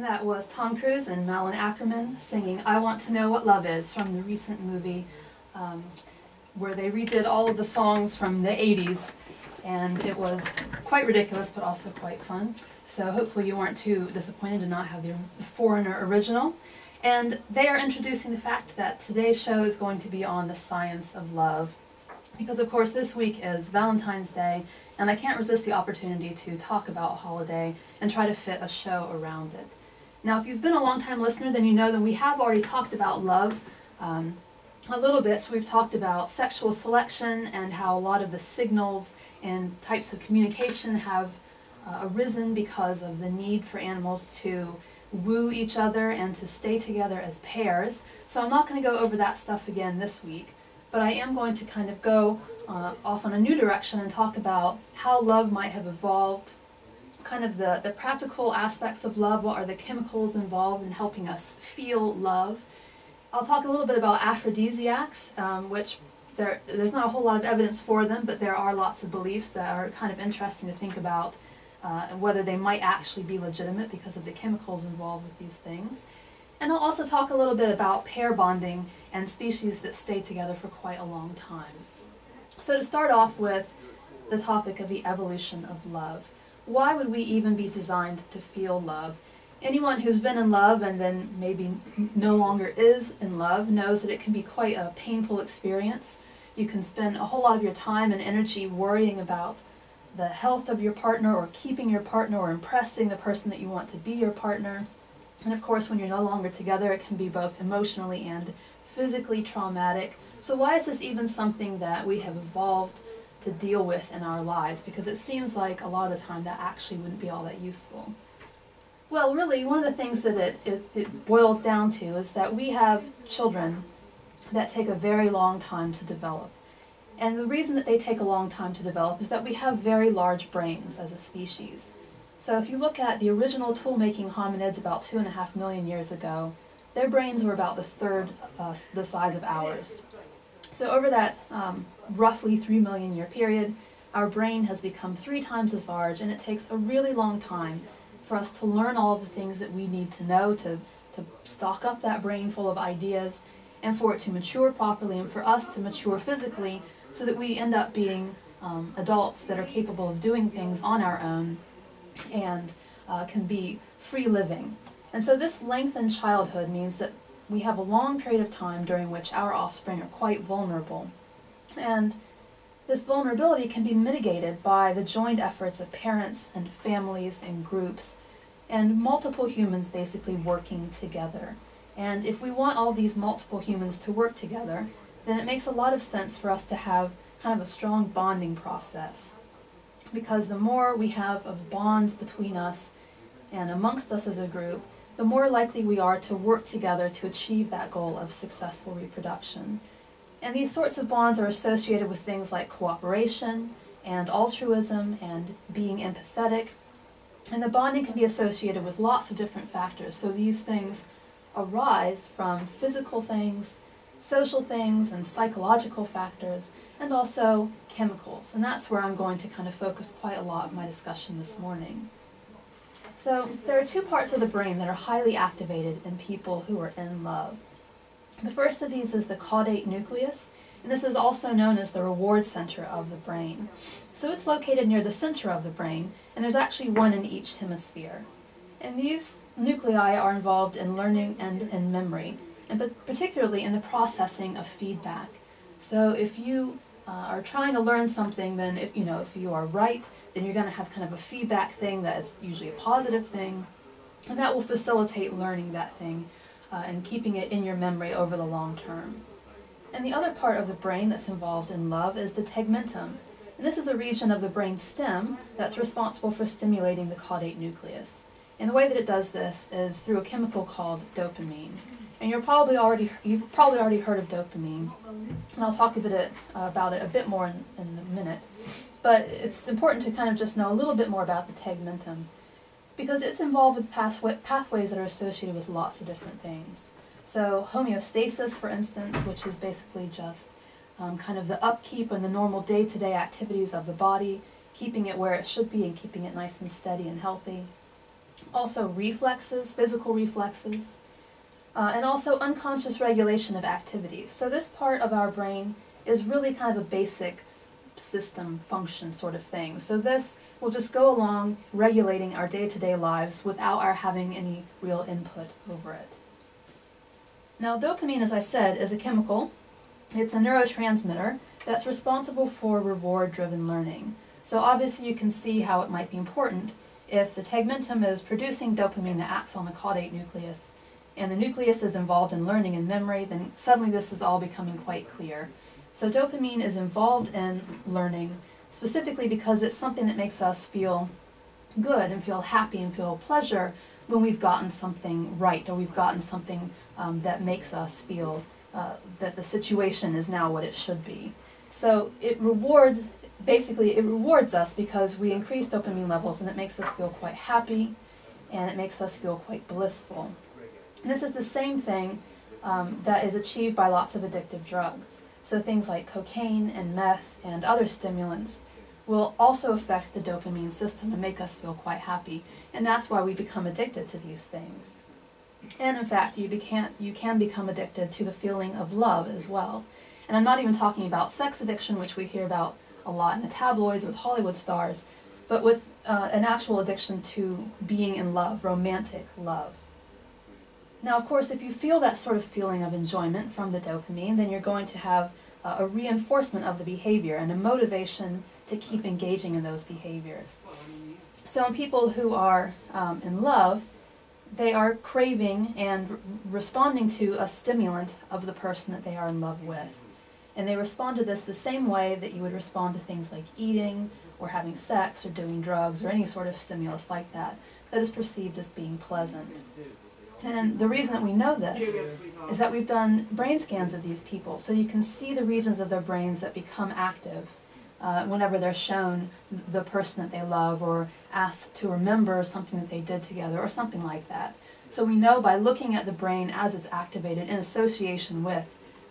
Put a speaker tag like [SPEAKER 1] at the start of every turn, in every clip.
[SPEAKER 1] That was Tom Cruise and Malin Ackerman singing I Want to Know What Love Is from the recent movie where they redid all of the songs from the 80s, and it was quite ridiculous but also quite fun. So hopefully you weren't too disappointed to not have the Foreigner original. And they are introducing the fact that today's show is going to be on the science of love, because of course this week is Valentine's Day, and I can't resist the opportunity to talk about a holiday and try to fit a show around it. Now, if you've been a long-time listener, then you know that we have already talked about love a little bit. So we've talked about sexual selection and how a lot of the signals and types of communication have arisen because of the need for animals to woo each other and to stay together as pairs. So I'm not going to go over that stuff again this week, but I am going to kind of go off on a new direction and talk about how love might have evolved, kind of the practical aspects of love. What are the chemicals involved in helping us feel love? I'll talk a little bit about aphrodisiacs, which there's not a whole lot of evidence for them, but there are lots of beliefs that are kind of interesting to think about, and whether they might actually be legitimate because of the chemicals involved with these things. And I'll also talk a little bit about pair bonding and species that stay together for quite a long time. So to start off with the topic of the evolution of love. Why would we even be designed to feel love? Anyone who's been in love and then maybe no longer is in love knows that it can be quite a painful experience. You can spend a whole lot of your time and energy worrying about the health of your partner, or keeping your partner, or impressing the person that you want to be your partner. And of course, when you're no longer together, it can be both emotionally and physically traumatic. So why is this even something that we have evolved to deal with in our lives? Because it seems like a lot of the time that actually wouldn't be all that useful. Well, really, one of the things that it boils down to is that we have children that take a very long time to develop. And the reason that they take a long time to develop is that we have very large brains as a species. So if you look at the original tool-making hominids about 2.5 million years ago, their brains were about the third the size of ours. So over that roughly 3 million year period, our brain has become 3 times as large, and it takes a really long time for us to learn all of the things that we need to know to stock up that brain full of ideas, and for it to mature properly, and for us to mature physically, so that we end up being adults that are capable of doing things on our own and can be free living. And so this lengthened childhood means that we have a long period of time during which our offspring are quite vulnerable. And this vulnerability can be mitigated by the joint efforts of parents and families and groups and multiple humans basically working together. And if we want all these multiple humans to work together, then it makes a lot of sense for us to have kind of a strong bonding process. Because the more we have of bonds between us and amongst us as a group, the more likely we are to work together to achieve that goal of successful reproduction. And these sorts of bonds are associated with things like cooperation and altruism and being empathetic. And the bonding can be associated with lots of different factors. So these things arise from physical things, social things, and psychological factors, and also chemicals. And that's where I'm going to kind of focus quite a lot of my discussion this morning. So there are 2 parts of the brain that are highly activated in people who are in love. The first of these is the caudate nucleus, and this is also known as the reward center of the brain. So it's located near the center of the brain, and there's actually one in each hemisphere. And these nuclei are involved in learning and in memory, but particularly in the processing of feedback. So if you are trying to learn something, then if you are right, then you're going to have kind of a feedback thing that is usually a positive thing, and that will facilitate learning that thing and keeping it in your memory over the long term. And the other part of the brain that's involved in love is the tegmentum. And this is a region of the brain stem that's responsible for stimulating the caudate nucleus. And the way that it does this is through a chemical called dopamine. And you've probably already heard of dopamine, and I'll talk a bit about it a bit more in a minute. But it's important to kind of just know a little bit more about the tegmentum, because it's involved with pathways that are associated with lots of different things. So homeostasis, for instance, which is basically just kind of the upkeep and the normal day-to-day activities of the body, keeping it where it should be and keeping it nice and steady and healthy. also reflexes, physical reflexes, and also unconscious regulation of activities. So this part of our brain is really kind of a basic system function sort of thing. So this will just go along regulating our day-to-day lives without our having any real input over it. Now dopamine, as I said, is a chemical. It's a neurotransmitter that's responsible for reward-driven learning. So obviously you can see how it might be important if the tegmentum is producing dopamine that acts on the caudate nucleus, and the nucleus is involved in learning and memory, then suddenly this is all becoming quite clear. So dopamine is involved in learning specifically because it's something that makes us feel good and feel happy and feel pleasure when we've gotten something right, or we've gotten something that makes us feel that the situation is now what it should be. So it rewards, basically it rewards us because we increase dopamine levels, and it makes us feel quite happy and it makes us feel quite blissful. And this is the same thing that is achieved by lots of addictive drugs. So things like cocaine and meth and other stimulants will also affect the dopamine system and make us feel quite happy. And that's why we become addicted to these things. And in fact, you can become addicted to the feeling of love as well. And I'm not even talking about sex addiction, which we hear about a lot in the tabloids with Hollywood stars, but with an actual addiction to being in love, romantic love. Now, of course, if you feel that sort of feeling of enjoyment from the dopamine, then you're going to have a reinforcement of the behavior and a motivation to keep engaging in those behaviors. So in people who are in love, they are craving and responding to a stimulant of the person that they are in love with. And they respond to this the same way that you would respond to things like eating or having sex or doing drugs or any sort of stimulus like that that is perceived as being pleasant. And the reason that we know this is that we've done brain scans of these people, so you can see the regions of their brains that become active whenever they're shown the person that they love or asked to remember something that they did together or something like that. So we know by looking at the brain as it's activated in association with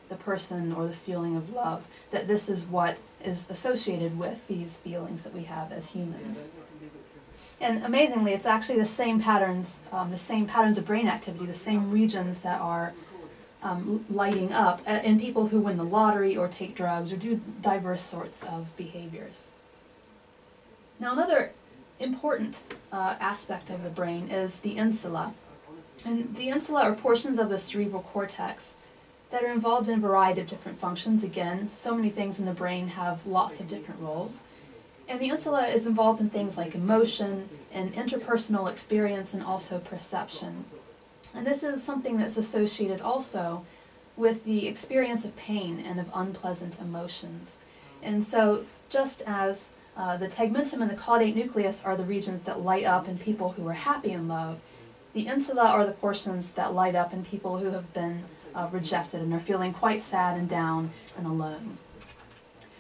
[SPEAKER 1] the person or the feeling of love that this is what is associated with these feelings that we have as humans. And amazingly, it's actually the same patterns of brain activity, the same regions that are lighting up in people who win the lottery or take drugs or do diverse sorts of behaviors. Now, another important aspect of the brain is the insula. And the insula are portions of the cerebral cortex that are involved in a variety of different functions. Again, so many things in the brain have lots of different roles. And the insula is involved in things like emotion and interpersonal experience and also perception. And this is something that's associated also with the experience of pain and of unpleasant emotions. And so just as the tegmentum and the caudate nucleus are the regions that light up in people who are happy in love, the insula are the portions that light up in people who have been rejected and are feeling quite sad and down and alone.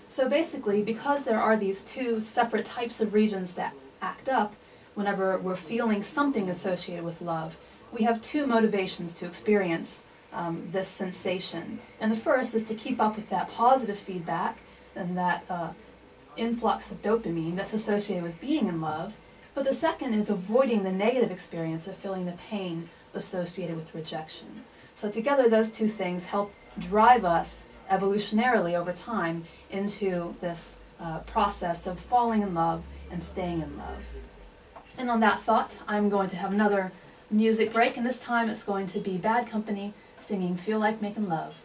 [SPEAKER 1] So basically, because there are these two separate types of regions that act up whenever we're feeling something associated with love, we have two motivations to experience this sensation. And the first is to keep up with that positive feedback and that influx of dopamine that's associated with being in love. But the second is avoiding the negative experience of feeling the pain associated with rejection. So together those two things help drive us evolutionarily over time into this process of falling in love and staying in love. And on that thought, I'm going to have another music break, and this time it's going to be Bad Company singing Feel Like Making Love.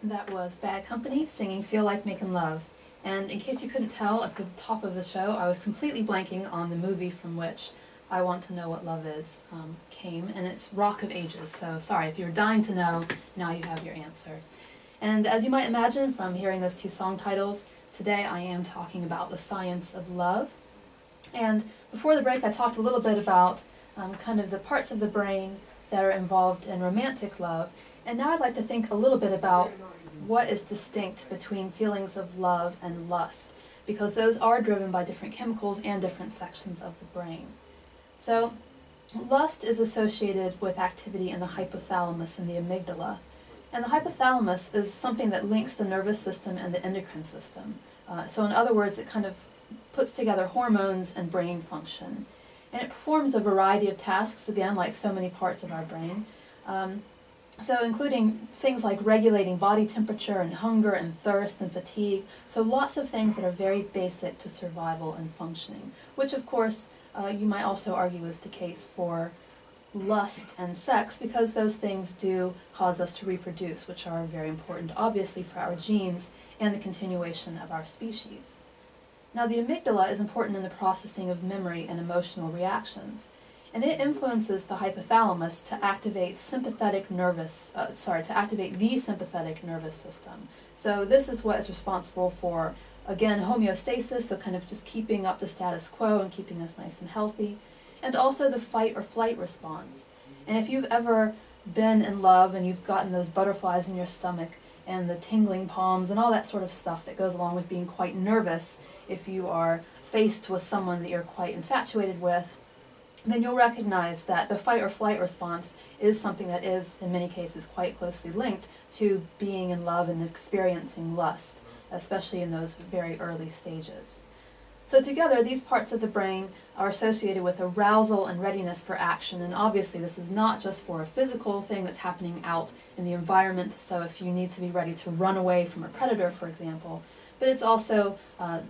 [SPEAKER 1] That was Bad Company singing Feel Like Making Love. And in case you couldn't tell, at the top of the show, I was completely blanking on the movie from which I Want to Know What Love Is came, and it's Rock of Ages. So sorry, if you were dying to know, now you have your answer. And as you might imagine from hearing those two song titles, today I am talking about the science of love. And before the break, I talked a little bit about kind of the parts of the brain that are involved in romantic love. And now I'd like to think a little bit about what is distinct between feelings of love and lust, because those are driven by different chemicals and different sections of the brain. So lust is associated with activity in the hypothalamus and the amygdala, And the hypothalamus is something that links the nervous system and the endocrine system. So in other words, it kind of puts together hormones and brain function. And it performs a variety of tasks, again, like so many parts of our brain. So including things like regulating body temperature and hunger and thirst and fatigue. So lots of things that are very basic to survival and functioning, which of course you might also argue is the case for lust and sex, because those things do cause us to reproduce, which are very important, obviously, for our genes and the continuation of our species. Now, the amygdala is important in the processing of memory and emotional reactions, and it influences the hypothalamus to activate the sympathetic nervous system. So this is what is responsible for, again, homeostasis, so kind of just keeping up the status quo and keeping us nice and healthy, and also the fight or flight response. And if you've ever been in love and you've gotten those butterflies in your stomach and the tingling palms and all that sort of stuff that goes along with being quite nervous if you are faced with someone that you're quite infatuated with, then you'll recognize that the fight or flight response is something that is, in many cases, quite closely linked to being in love and experiencing lust, especially in those very early stages. So together, these parts of the brain are associated with arousal and readiness for action, and obviously this is not just for a physical thing that's happening out in the environment, so if you need to be ready to run away from a predator, for example, but it's also,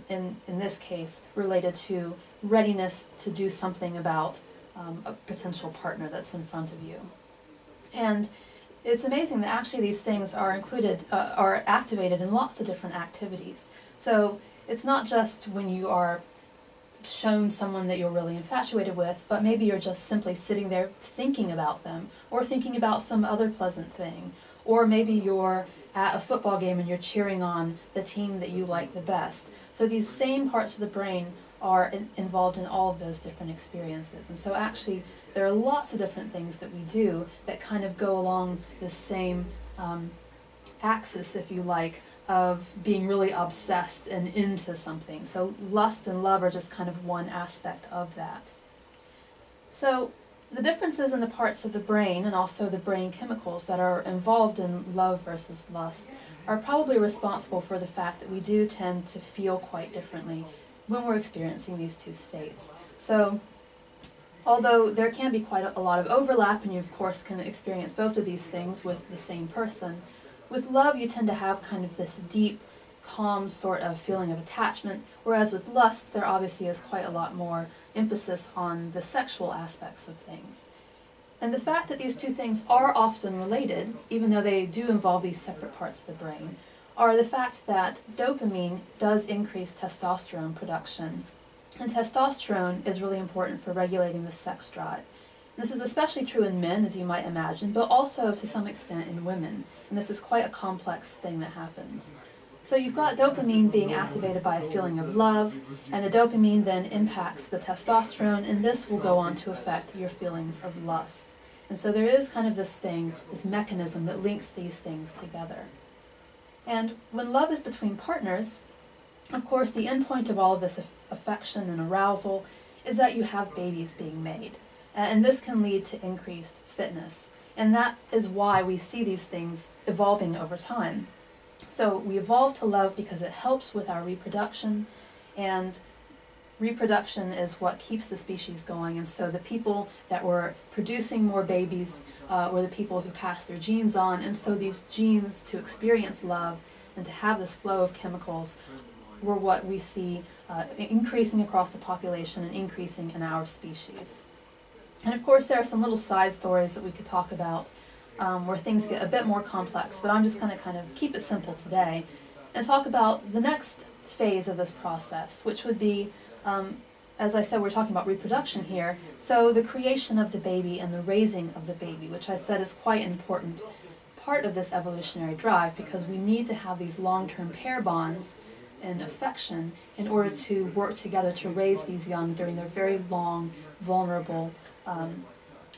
[SPEAKER 1] in this case, related to readiness to do something about a potential partner that's in front of you. And it's amazing that actually these things are are activated in lots of different activities. So it's not just when you are shown someone that you're really infatuated with, but maybe you're just simply sitting there thinking about them, or thinking about some other pleasant thing, or maybe you're at a football game and you're cheering on the team that you like the best. So these same parts of the brain are involved in all of those different experiences. And so actually there are lots of different things that we do that kind of go along the same axis, if you like, of being really obsessed and into something. So lust and love are just kind of one aspect of that. So the differences in the parts of the brain and also the brain chemicals that are involved in love versus lust are probably responsible for the fact that we do tend to feel quite differently when we're experiencing these two states. So although there can be quite a lot of overlap, and you of course can experience both of these things with the same person, with love you tend to have kind of this deep, calm sort of feeling of attachment, whereas with lust there obviously is quite a lot more emphasis on the sexual aspects of things. And the fact that these two things are often related, even though they do involve these separate parts of the brain, are the fact that dopamine does increase testosterone production. And testosterone is really important for regulating the sex drive. This is especially true in men, as you might imagine, but also to some extent in women. And this is quite a complex thing that happens. So you've got dopamine being activated by a feeling of love, and the dopamine then impacts the testosterone, and this will go on to affect your feelings of lust. And so there is kind of this thing, this mechanism that links these things together. And when love is between partners, of course, the end point of all of this affection and arousal is that you have babies being made. And this can lead to increased fitness. And that is why we see these things evolving over time. So we evolve to love because it helps with our reproduction, and reproduction is what keeps the species going. And so the people that were producing more babies were the people who passed their genes on. And so these genes to experience love and to have this flow of chemicals were what we see increasing across the population and increasing in our species. And of course there are some little side stories that we could talk about where things get a bit more complex, but I'm just going to kind of keep it simple today and talk about the next phase of this process, which would be, as I said, we're talking about reproduction here, so the creation of the baby and the raising of the baby, which I said is quite an important part of this evolutionary drive, because we need to have these long-term pair bonds and affection in order to work together to raise these young during their very long, vulnerable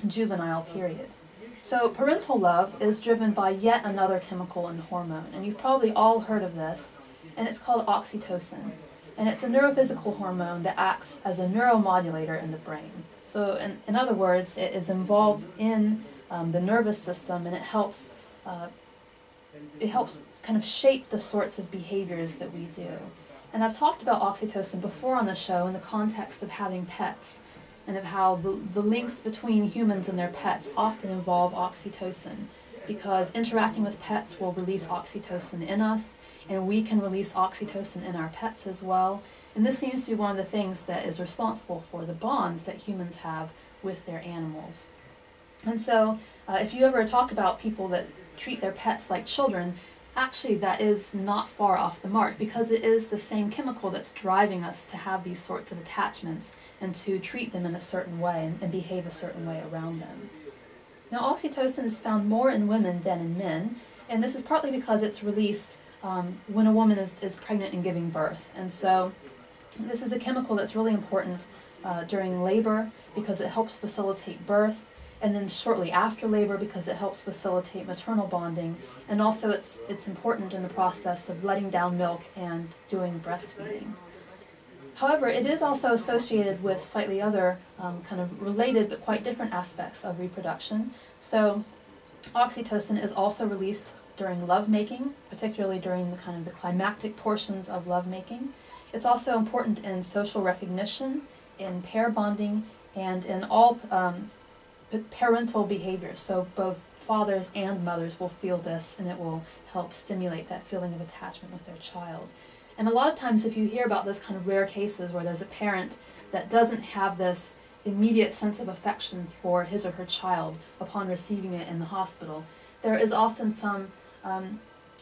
[SPEAKER 1] juvenile period. So parental love is driven by yet another chemical and hormone, and you've probably all heard of this, and it's called oxytocin. And it's a neurophysical hormone that acts as a neuromodulator in the brain. So in other words, it is involved in the nervous system, and it helps it helps kind of shape the sorts of behaviors that we do. And I've talked about oxytocin before on the show in the context of having pets, and of how the links between humans and their pets often involve oxytocin, because interacting with pets will release oxytocin in us, and we can release oxytocin in our pets as well. And this seems to be one of the things that is responsible for the bonds that humans have with their animals. And so, if you ever talk about people that treat their pets like children, actually that is not far off the mark, because it is the same chemical that's driving us to have these sorts of attachments and to treat them in a certain way and behave a certain way around them. Now, oxytocin is found more in women than in men, and this is partly because it's released when a woman is pregnant and giving birth. And so this is a chemical that's really important during labor, because it helps facilitate birth, and then shortly after labor because it helps facilitate maternal bonding, and also it's important in the process of letting down milk and doing breastfeeding. However, it is also associated with slightly other kind of related but quite different aspects of reproduction. So oxytocin is also released during lovemaking, particularly during the climactic portions of lovemaking. It's also important in social recognition, in pair bonding, and in all parental behaviors. So both fathers and mothers will feel this, and it will help stimulate that feeling of attachment with their child. And a lot of times if you hear about those kind of rare cases where there's a parent that doesn't have this immediate sense of affection for his or her child upon receiving it in the hospital, there is often some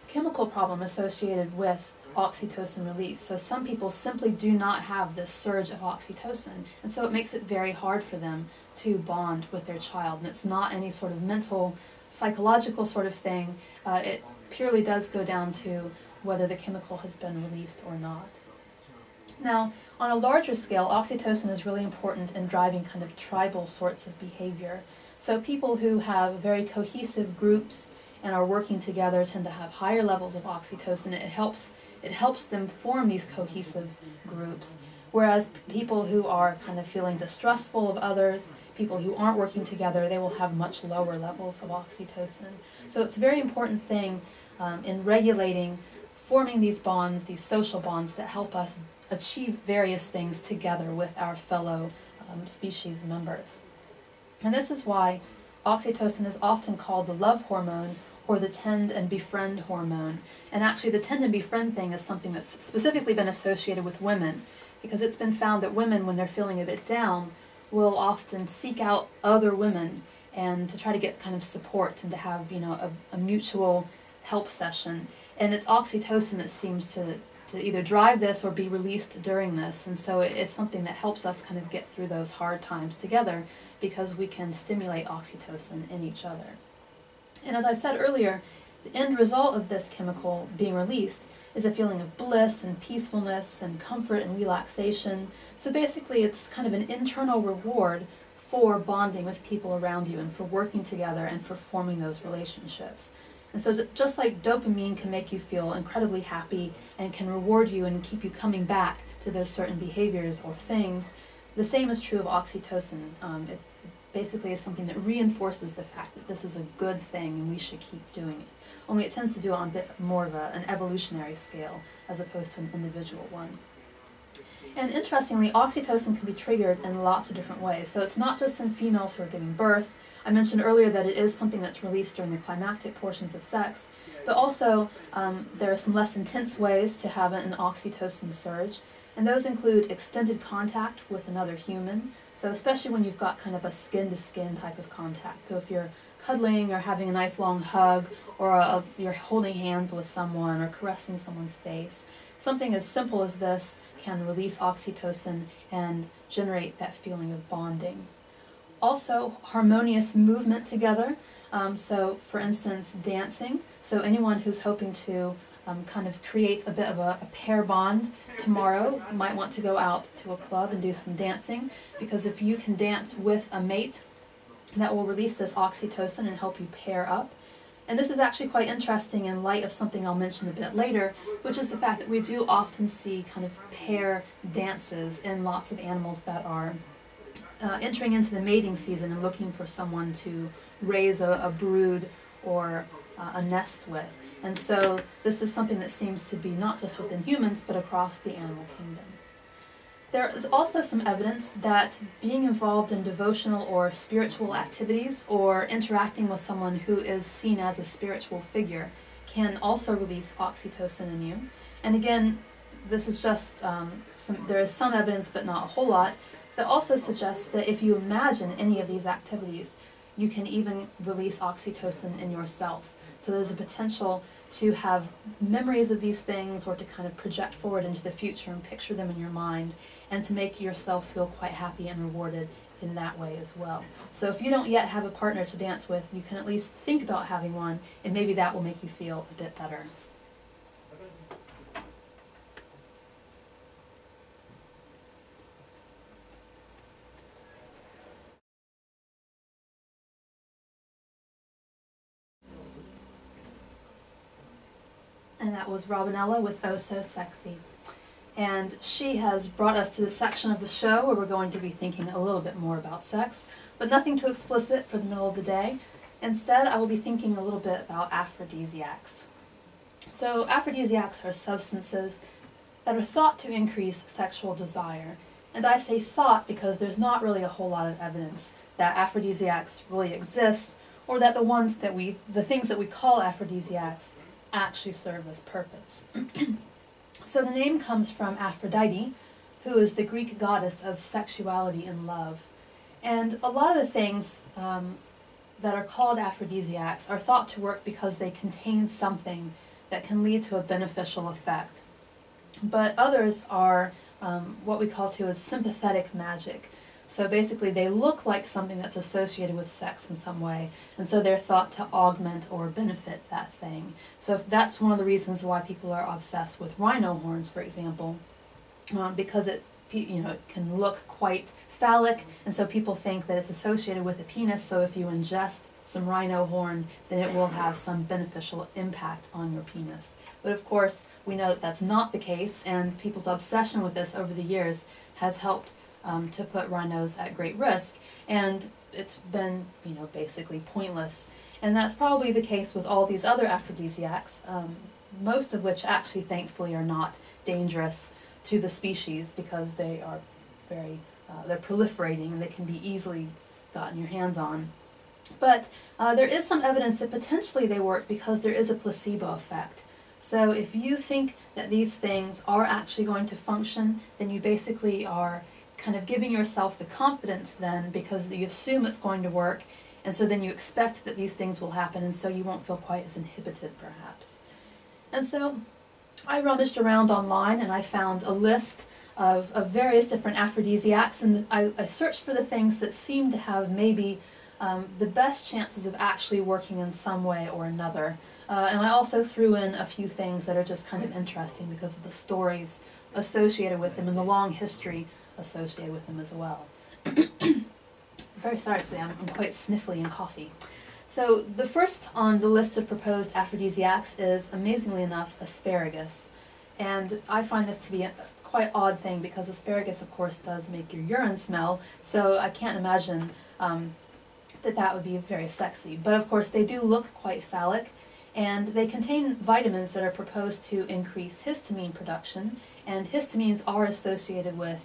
[SPEAKER 1] chemical problem associated with oxytocin release. So some people simply do not have this surge of oxytocin, and so it makes it very hard for them to bond with their child. And it's not any sort of mental, psychological sort of thing. It purely does go down to whether the chemical has been released or not. Now, on a larger scale, oxytocin is really important in driving kind of tribal sorts of behavior. So people who have very cohesive groups and are working together tend to have higher levels of oxytocin. It helps them form these cohesive groups. Whereas people who are kind of feeling distrustful of others, people who aren't working together, they will have much lower levels of oxytocin. So it's a very important thing in regulating, forming these bonds, these social bonds that help us achieve various things together with our fellow species members. And this is why oxytocin is often called the love hormone or the tend and befriend hormone. And actually the tend and befriend thing is something that's specifically been associated with women, because it's been found that women, when they're feeling a bit down, will often seek out other women and to try to get kind of support and to have, you know, a mutual help session. And it's oxytocin that seems to either drive this or be released during this. And so it's something that helps us kind of get through those hard times together, because we can stimulate oxytocin in each other. And as I said earlier, the end result of this chemical being released is a feeling of bliss and peacefulness and comfort and relaxation. So basically it's kind of an internal reward for bonding with people around you and for working together and for forming those relationships. And so just like dopamine can make you feel incredibly happy and can reward you and keep you coming back to those certain behaviors or things, the same is true of oxytocin. It basically is something that reinforces the fact that this is a good thing and we should keep doing it. Only it tends to do it on a bit more of an evolutionary scale as opposed to an individual one. And interestingly, oxytocin can be triggered in lots of different ways. So it's not just in females who are giving birth. I mentioned earlier that it is something that's released during the climactic portions of sex, but also there are some less intense ways to have an oxytocin surge, and those include extended contact with another human. So especially when you've got kind of a skin-to-skin type of contact. So if you're cuddling or having a nice long hug, or you're holding hands with someone or caressing someone's face, something as simple as this can release oxytocin and generate that feeling of bonding. Also, harmonious movement together. So for instance, dancing. So anyone who's hoping to kind of create a bit of a pair bond tomorrow might want to go out to a club and do some dancing, because if you can dance with a mate, that will release this oxytocin and help you pair up. And this is actually quite interesting in light of something I'll mention a bit later, which is the fact that we do often see kind of pair dances in lots of animals that are entering into the mating season and looking for someone to raise a brood or a nest with. And so this is something that seems to be not just within humans, but across the animal kingdom. There is also some evidence that being involved in devotional or spiritual activities or interacting with someone who is seen as a spiritual figure can also release oxytocin in you. And again, this is just, there is some evidence, but not a whole lot, that also suggests that if you imagine any of these activities, you can even release oxytocin in yourself. So there's a potential to have memories of these things, or to kind of project forward into the future and picture them in your mind, and to make yourself feel quite happy and rewarded in that way as well. So if you don't yet have a partner to dance with, you can at least think about having one, and maybe that will make you feel a bit better. And that was Robinella with Oh So Sexy. And she has brought us to the section of the show where we're going to be thinking a little bit more about sex, but nothing too explicit for the middle of the day. Instead, I will be thinking a little bit about aphrodisiacs. So aphrodisiacs are substances that are thought to increase sexual desire. And I say thought because there's not really a whole lot of evidence that aphrodisiacs really exist, or that the things that we call aphrodisiacs actually serve this purpose. So the name comes from Aphrodite, who is the Greek goddess of sexuality and love. And a lot of the things that are called aphrodisiacs are thought to work because they contain something that can lead to a beneficial effect. But others are what we call as sympathetic magic. So basically they look like something that's associated with sex in some way, and so they're thought to augment or benefit that thing. So if that's one of the reasons why people are obsessed with rhino horns, for example, because it can look quite phallic, and so people think that it's associated with a penis, so if you ingest some rhino horn, then it will have some beneficial impact on your penis. But of course, we know that that's not the case, and people's obsession with this over the years has helped to put rhinos at great risk, and it's been, basically pointless. And that's probably the case with all these other aphrodisiacs, most of which actually, thankfully, are not dangerous to the species because they are they're proliferating and they can be easily gotten your hands on. But there is some evidence that potentially they work because there is a placebo effect. So if you think that these things are actually going to function, then you basically are kind of giving yourself the confidence then, because you assume it's going to work, and so then you expect that these things will happen, and so you won't feel quite as inhibited perhaps. And so I rummaged around online and I found a list of various different aphrodisiacs, and I searched for the things that seemed to have maybe the best chances of actually working in some way or another. And I also threw in a few things that are just kind of interesting because of the stories associated with them and the long history associated with them as well. Very sorry today, I'm quite sniffly and coughy. So the first on the list of proposed aphrodisiacs is, amazingly enough, asparagus. And I find this to be a quite odd thing because asparagus, of course, does make your urine smell, so I can't imagine that would be very sexy. But of course they do look quite phallic, and they contain vitamins that are proposed to increase histamine production, and histamines are associated with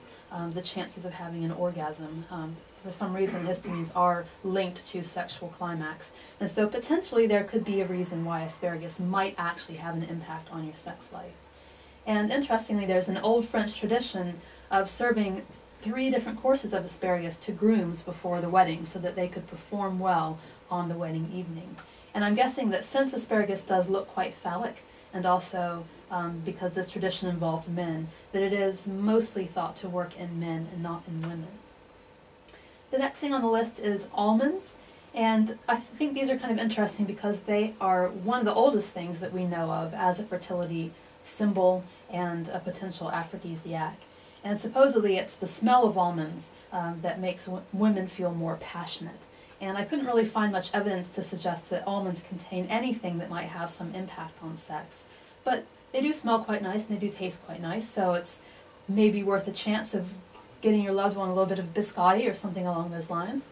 [SPEAKER 1] the chances of having an orgasm. For some reason, histamines are linked to sexual climax, and so potentially there could be a reason why asparagus might actually have an impact on your sex life. And interestingly, there's an old French tradition of serving 3 different courses of asparagus to grooms before the wedding so that they could perform well on the wedding evening. And I'm guessing that since asparagus does look quite phallic, and also because this tradition involved men, that it is mostly thought to work in men and not in women. The next thing on the list is almonds, and I think these are kind of interesting because they are one of the oldest things that we know of as a fertility symbol and a potential aphrodisiac. And supposedly it's the smell of almonds that makes women feel more passionate. And I couldn't really find much evidence to suggest that almonds contain anything that might have some impact on sex. But they do smell quite nice and they do taste quite nice, so it's maybe worth a chance of getting your loved one a little bit of biscotti or something along those lines.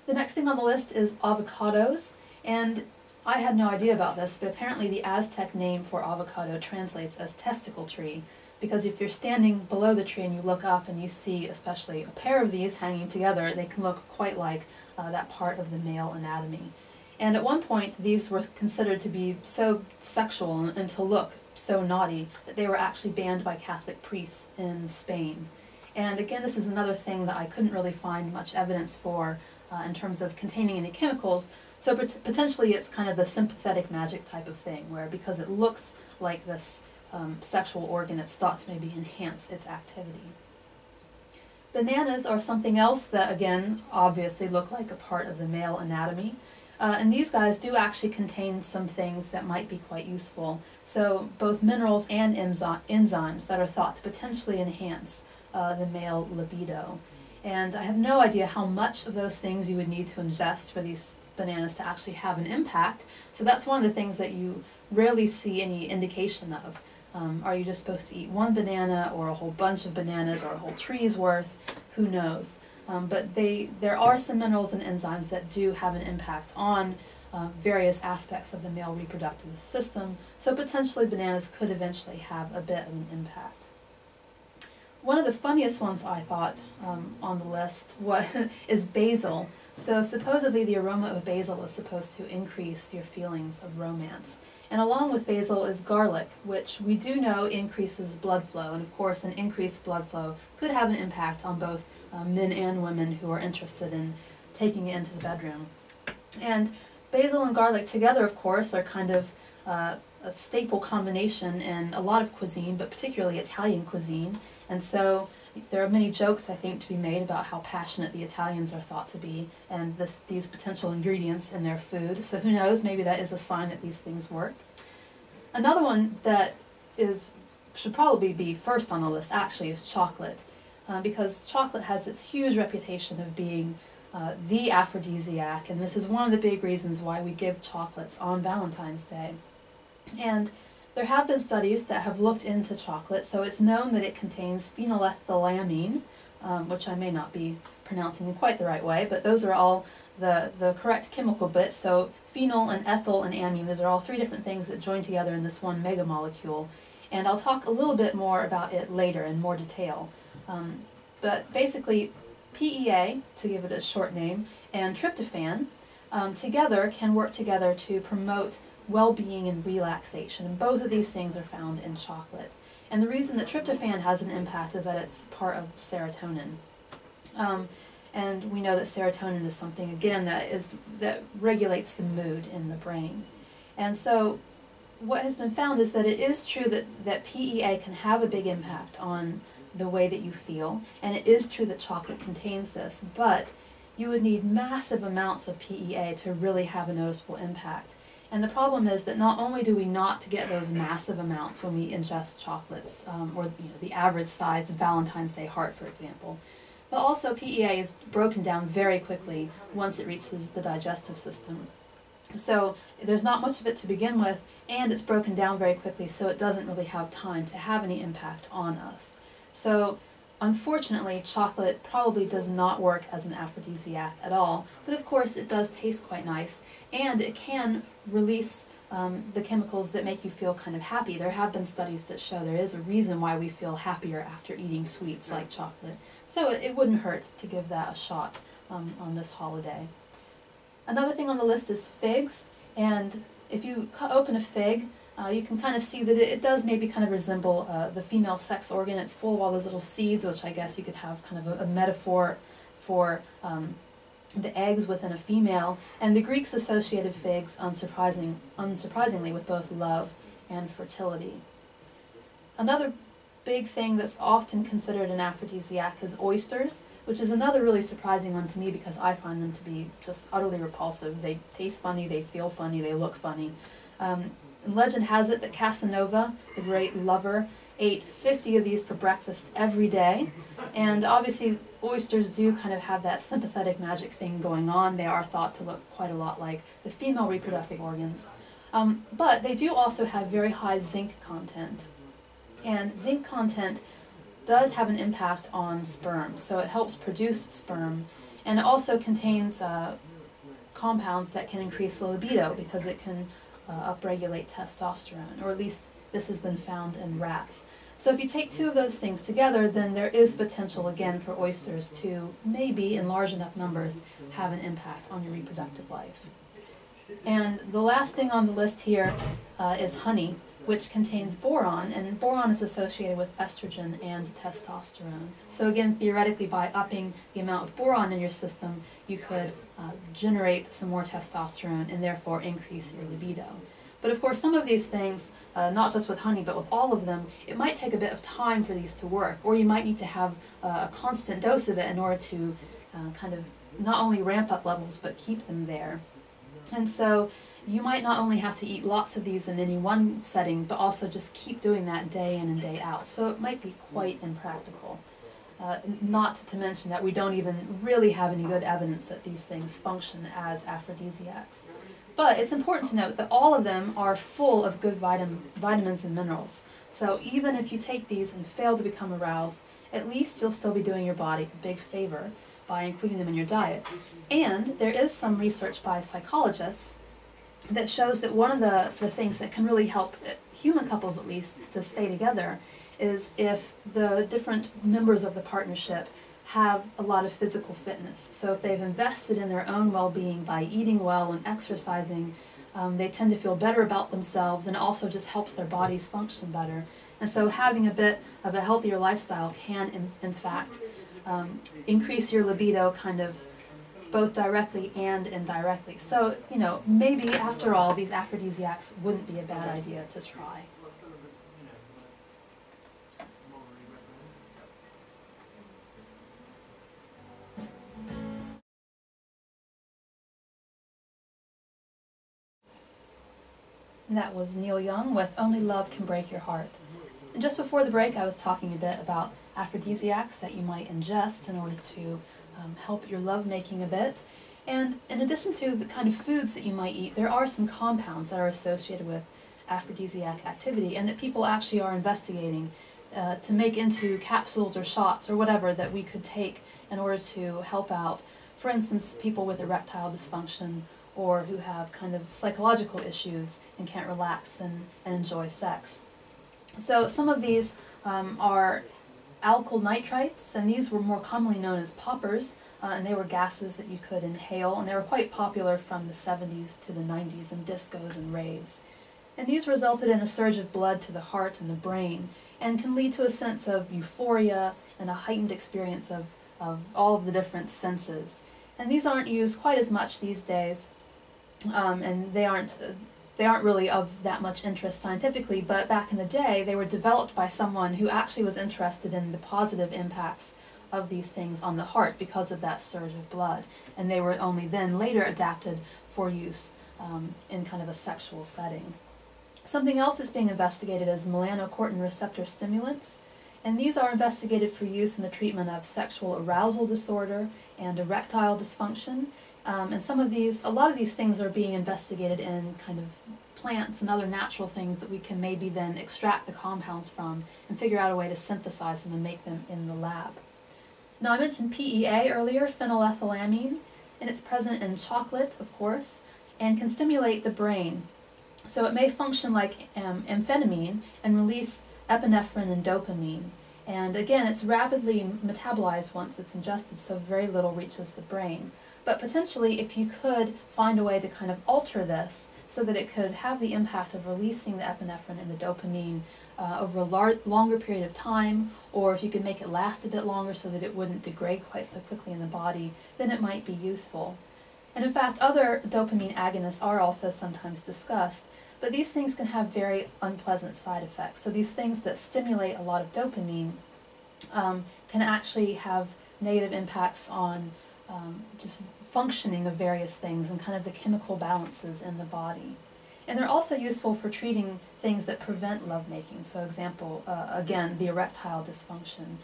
[SPEAKER 1] The next thing on the list is avocados, and I had no idea about this, but apparently the Aztec name for avocado translates as testicle tree, because if you're standing below the tree and you look up and you see especially a pair of these hanging together, they can look quite like that part of the male anatomy. And at one point, these were considered to be so sexual and to look so naughty that they were actually banned by Catholic priests in Spain. And again, this is another thing that I couldn't really find much evidence for in terms of containing any chemicals. So potentially it's kind of the sympathetic magic type of thing, where because it looks like this sexual organ, it's thought to maybe enhance its activity. Bananas are something else that, again, obviously look like a part of the male anatomy. And these guys do actually contain some things that might be quite useful. So both minerals and enzymes that are thought to potentially enhance the male libido. And I have no idea how much of those things you would need to ingest for these bananas to actually have an impact. So that's one of the things that you rarely see any indication of. Are you just supposed to eat one banana or a whole bunch of bananas or a whole tree's worth? Who knows? But there are some minerals and enzymes that do have an impact on various aspects of the male reproductive system. So potentially bananas could eventually have a bit of an impact. One of the funniest ones I thought on the list is basil. So supposedly the aroma of basil is supposed to increase your feelings of romance. And along with basil is garlic, which we do know increases blood flow. And of course, an increased blood flow could have an impact on both men and women who are interested in taking it into the bedroom. And basil and garlic together, of course, are kind of a staple combination in a lot of cuisine, but particularly Italian cuisine. And so there are many jokes, I think, to be made about how passionate the Italians are thought to be, and these potential ingredients in their food. So who knows, maybe that is a sign that these things work. Another one that should probably be first on the list, actually, is chocolate. Because chocolate has this huge reputation of being the aphrodisiac, and this is one of the big reasons why we give chocolates on Valentine's Day. And there have been studies that have looked into chocolate, so it's known that it contains phenylethylamine, which I may not be pronouncing in quite the right way, but those are all the correct chemical bits. So phenol and ethyl and amine, those are all three different things that join together in this one megamolecule. And I'll talk a little bit more about it later in more detail. But basically, PEA, to give it a short name, and tryptophan together can work together to promote well-being and relaxation. And both of these things are found in chocolate. And the reason that tryptophan has an impact is that it's part of serotonin. And we know that serotonin is something, again, that regulates the mood in the brain. And so what has been found is that it is true that PEA can have a big impact on the way that you feel, and it is true that chocolate contains this, but you would need massive amounts of PEA to really have a noticeable impact. And the problem is that not only do we not get those massive amounts when we ingest chocolates, or the average size Valentine's Day heart, for example, but also PEA is broken down very quickly once it reaches the digestive system. So there's not much of it to begin with, and it's broken down very quickly, so it doesn't really have time to have any impact on us. So unfortunately, chocolate probably does not work as an aphrodisiac at all, but of course it does taste quite nice, and it can release the chemicals that make you feel kind of happy. There have been studies that show there is a reason why we feel happier after eating sweets like chocolate. So it wouldn't hurt to give that a shot on this holiday. Another thing on the list is figs, and if you open a fig, you can kind of see that it does maybe kind of resemble the female sex organ. It's full of all those little seeds, which I guess you could have kind of a metaphor for the eggs within a female. And the Greeks associated figs, unsurprisingly, with both love and fertility. Another big thing that's often considered an aphrodisiac is oysters, which is another really surprising one to me because I find them to be just utterly repulsive. They taste funny, they feel funny, they look funny. Legend has it that Casanova, the great lover, ate 50 of these for breakfast every day. And obviously oysters do kind of have that sympathetic magic thing going on. They are thought to look quite a lot like the female reproductive organs. But they do also have very high zinc content. And zinc content does have an impact on sperm, so it helps produce sperm. And it also contains compounds that can increase the libido because it can upregulate testosterone, or at least this has been found in rats. So if you take two of those things together, then there is potential again for oysters to, maybe in large enough numbers, have an impact on your reproductive life. And the last thing on the list here is honey, which contains boron, and boron is associated with estrogen and testosterone. So again, theoretically, by upping the amount of boron in your system, you could generate some more testosterone and therefore increase your libido. But of course, some of these things, not just with honey, but with all of them, it might take a bit of time for these to work, or you might need to have a constant dose of it in order to kind of not only ramp up levels, but keep them there. And so you might not only have to eat lots of these in any one setting, but also just keep doing that day in and day out. So it might be quite impractical. Not to mention that we don't even really have any good evidence that these things function as aphrodisiacs. But it's important to note that all of them are full of good vitamins and minerals. So even if you take these and fail to become aroused, at least you'll still be doing your body a big favor by including them in your diet. And there is some research by psychologists that shows that one of the things that can really help human couples, at least, to stay together is if the different members of the partnership have a lot of physical fitness. So if they've invested in their own well-being by eating well and exercising, they tend to feel better about themselves, and it also just helps their bodies function better. And so having a bit of a healthier lifestyle can, in fact, increase your libido kind of both directly and indirectly. So, you know, maybe after all, these aphrodisiacs wouldn't be a bad idea to try. And that was Neil Young with Only Love Can Break Your Heart. And just before the break, I was talking a bit about aphrodisiacs that you might ingest in order to help your lovemaking a bit. And in addition to the kind of foods that you might eat, there are some compounds that are associated with aphrodisiac activity and that people actually are investigating to make into capsules or shots or whatever that we could take in order to help out, for instance, people with erectile dysfunction or who have kind of psychological issues and can't relax and enjoy sex. So some of these are alkyl nitrites, and these were more commonly known as poppers, and they were gases that you could inhale, and they were quite popular from the 70s to the 90s in discos and raves. And these resulted in a surge of blood to the heart and the brain, and can lead to a sense of euphoria and a heightened experience of all of the different senses. And these aren't used quite as much these days, and they aren't really of that much interest scientifically, but back in the day they were developed by someone who actually was interested in the positive impacts of these things on the heart because of that surge of blood, and they were only then later adapted for use in kind of a sexual setting. Something else that's being investigated is melanocortin receptor stimulants, and these are investigated for use in the treatment of sexual arousal disorder and erectile dysfunction. And a lot of these things are being investigated in kind of plants and other natural things that we can maybe then extract the compounds from and figure out a way to synthesize them and make them in the lab. Now I mentioned PEA earlier, phenylethylamine, and it's present in chocolate, of course, and can stimulate the brain. So it may function like amphetamine and release epinephrine and dopamine. And again, it's rapidly metabolized once it's ingested, so very little reaches the brain. But potentially, if you could find a way to kind of alter this so that it could have the impact of releasing the epinephrine and the dopamine over a longer period of time, or if you could make it last a bit longer so that it wouldn't degrade quite so quickly in the body, then it might be useful. And in fact, other dopamine agonists are also sometimes discussed, but these things can have very unpleasant side effects. So these things that stimulate a lot of dopamine can actually have negative impacts on just functioning of various things and kind of the chemical balances in the body. And they're also useful for treating things that prevent lovemaking. So example, again, the erectile dysfunction.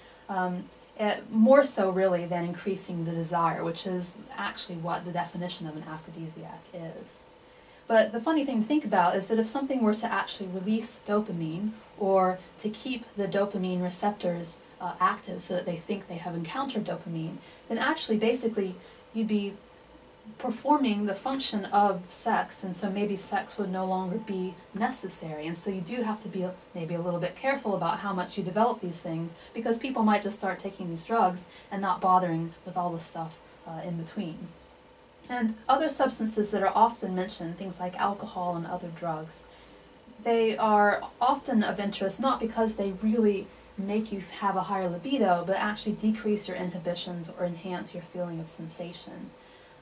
[SPEAKER 1] More so really than increasing the desire, which is actually what the definition of an aphrodisiac is. But the funny thing to think about is that if something were to actually release dopamine, or to keep the dopamine receptors active so that they think they have encountered dopamine, then actually basically you'd be performing the function of sex, and so maybe sex would no longer be necessary. And so you do have to be maybe a little bit careful about how much you develop these things, because people might just start taking these drugs and not bothering with all the stuff in between. And other substances that are often mentioned, things like alcohol and other drugs, they are often of interest not because they really make you have a higher libido, but actually decrease your inhibitions or enhance your feeling of sensation.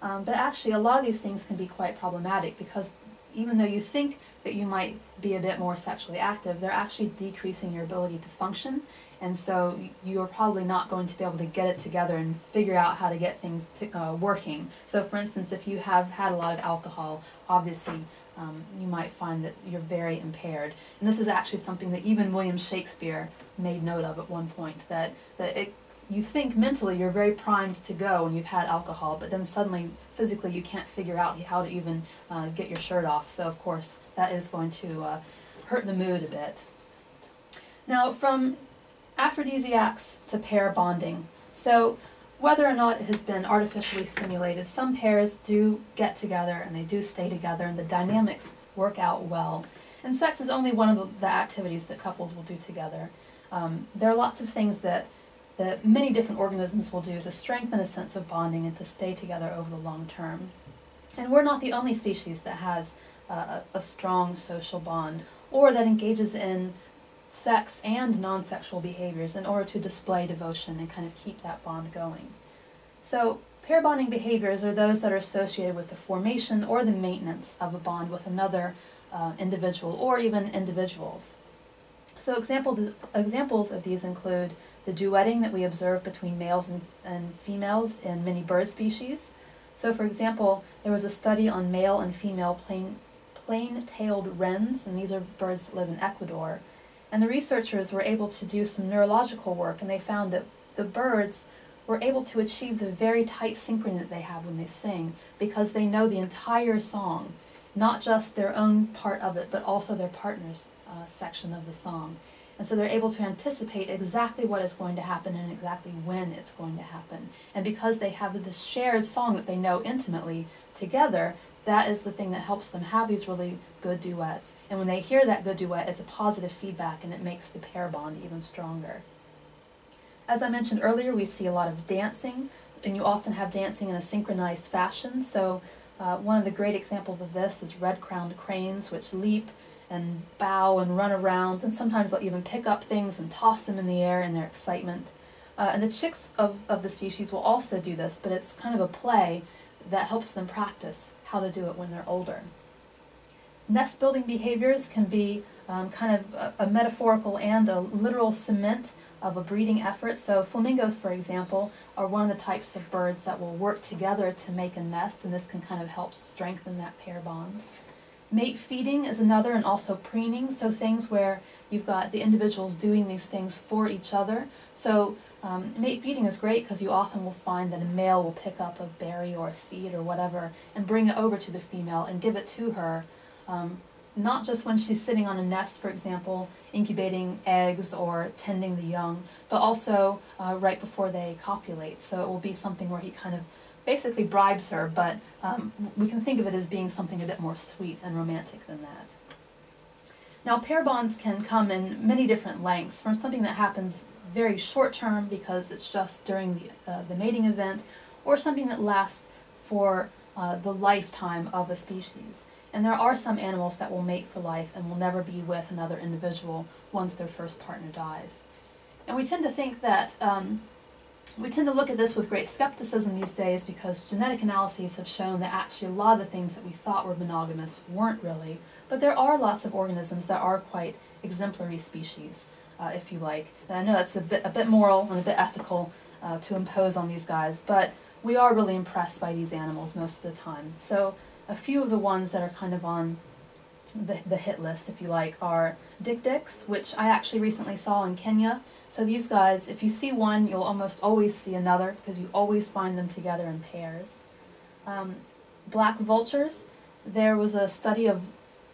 [SPEAKER 1] But actually a lot of these things can be quite problematic, because even though you think that you might be a bit more sexually active, they're actually decreasing your ability to function, and so you're probably not going to be able to get it together and figure out how to get things working. So for instance, if you have had a lot of alcohol, obviously you might find that you're very impaired. And this is actually something that even William Shakespeare made note of at one point, that you think mentally you're very primed to go when you've had alcohol, but then suddenly physically you can't figure out how to even get your shirt off. So of course that is going to hurt the mood a bit. Now, from aphrodisiacs to pair bonding. So whether or not it has been artificially simulated, some pairs do get together and they do stay together and the dynamics work out well. And sex is only one of the activities that couples will do together. There are lots of things that many different organisms will do to strengthen a sense of bonding and to stay together over the long term. And we're not the only species that has a strong social bond, or that engages in sex and non-sexual behaviors in order to display devotion and kind of keep that bond going. So pair bonding behaviors are those that are associated with the formation or the maintenance of a bond with another individual, or even individuals. So examples of these include the duetting that we observe between males and females in many bird species. So for example, there was a study on male and female plain-tailed wrens, and these are birds that live in Ecuador. And the researchers were able to do some neurological work, and they found that the birds were able to achieve the very tight synchrony that they have when they sing, because they know the entire song, not just their own part of it, but also their partner's section of the song. And so they're able to anticipate exactly what is going to happen and exactly when it's going to happen. And because they have this shared song that they know intimately together, that is the thing that helps them have these really good duets. And when they hear that good duet, it's a positive feedback, and it makes the pair bond even stronger. As I mentioned earlier, we see a lot of dancing, and you often have dancing in a synchronized fashion. So one of the great examples of this is red-crowned cranes, which leap and bow and run around, and sometimes they'll even pick up things and toss them in the air in their excitement. And the chicks of the species will also do this, but it's kind of a play that helps them practice how to do it when they're older. Nest building behaviors can be kind of a metaphorical and a literal cement of a breeding effort. So flamingos, for example, are one of the types of birds that will work together to make a nest, and this can kind of help strengthen that pair bond. Mate feeding is another, and also preening, so things where you've got the individuals doing these things for each other. So mate feeding is great because you often will find that a male will pick up a berry or a seed or whatever and bring it over to the female and give it to her, not just when she's sitting on a nest, for example, incubating eggs or tending the young, but also right before they copulate. So it will be something where he kind of basically bribes her, but we can think of it as being something a bit more sweet and romantic than that. Now, pair bonds can come in many different lengths, from something that happens very short term because it's just during the mating event, or something that lasts for the lifetime of a species. And there are some animals that will mate for life and will never be with another individual once their first partner dies. And we tend to think that we tend to look at this with great skepticism these days, because genetic analyses have shown that actually a lot of the things that we thought were monogamous weren't really. But there are lots of organisms that are quite exemplary species, if you like. And I know that's a bit moral and a bit ethical to impose on these guys, but we are really impressed by these animals most of the time. So a few of the ones that are kind of on the hit list, if you like, are dik-diks, which I actually recently saw in Kenya. So these guys, if you see one, you'll almost always see another, because you always find them together in pairs. Black vultures, there was a study of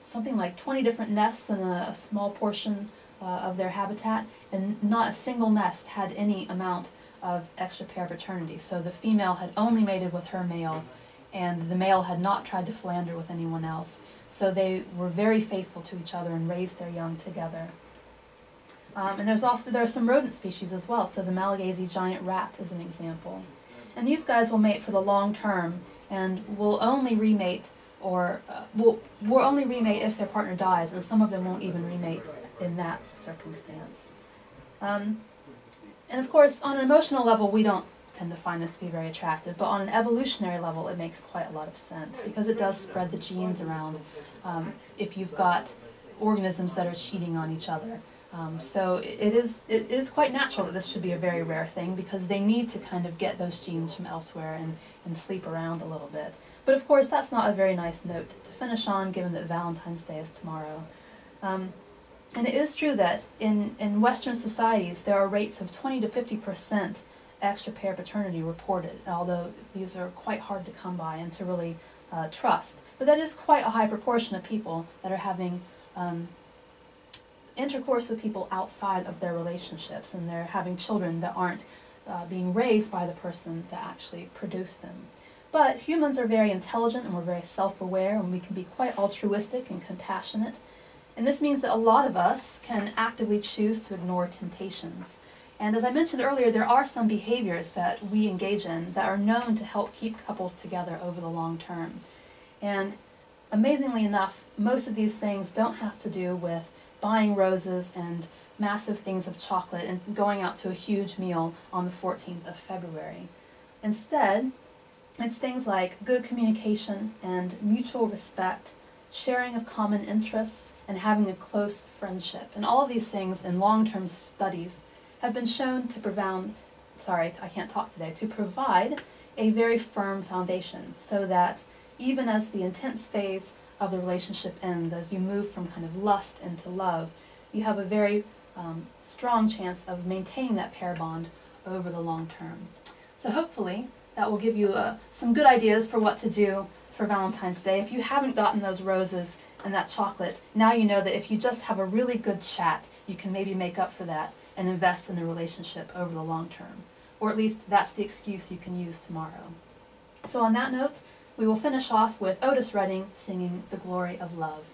[SPEAKER 1] something like 20 different nests in a small portion of their habitat, and not a single nest had any amount of extra pair paternity. So the female had only mated with her male, and the male had not tried to philander with anyone else. So they were very faithful to each other and raised their young together. And there are some rodent species as well, so the Malagasy giant rat is an example. And these guys will mate for the long term and will only remate will only remate if their partner dies, and some of them won't even remate in that circumstance. And of course, on an emotional level, we don't tend to find this to be very attractive, but on an evolutionary level, it makes quite a lot of sense, because it does spread the genes around if you've got organisms that are cheating on each other. So it is quite natural that this should be a very rare thing, because they need to kind of get those genes from elsewhere and sleep around a little bit. But of course, that's not a very nice note to finish on, given that Valentine's Day is tomorrow. And it is true that in Western societies, there are rates of 20 to 50% extra pair paternity reported, although these are quite hard to come by and to really trust. But that is quite a high proportion of people that are having intercourse with people outside of their relationships, and they're having children that aren't being raised by the person that actually produced them. But humans are very intelligent, and we're very self-aware, and we can be quite altruistic and compassionate. And this means that a lot of us can actively choose to ignore temptations. And as I mentioned earlier, there are some behaviors that we engage in that are known to help keep couples together over the long term. And amazingly enough, most of these things don't have to do with buying roses and massive things of chocolate and going out to a huge meal on the 14th of February. Instead, it's things like good communication and mutual respect, sharing of common interests, and having a close friendship. And all of these things in long-term studies have been shown to provide a very firm foundation, so that even as the intense phase of the relationship ends, as you move from kind of lust into love, you have a very strong chance of maintaining that pair bond over the long term. So hopefully that will give you some good ideas for what to do for Valentine's Day. If you haven't gotten those roses and that chocolate, now you know that if you just have a really good chat, you can maybe make up for that and invest in the relationship over the long term. Or at least that's the excuse you can use tomorrow. So on that note, we will finish off with Otis Redding singing The Glory of Love.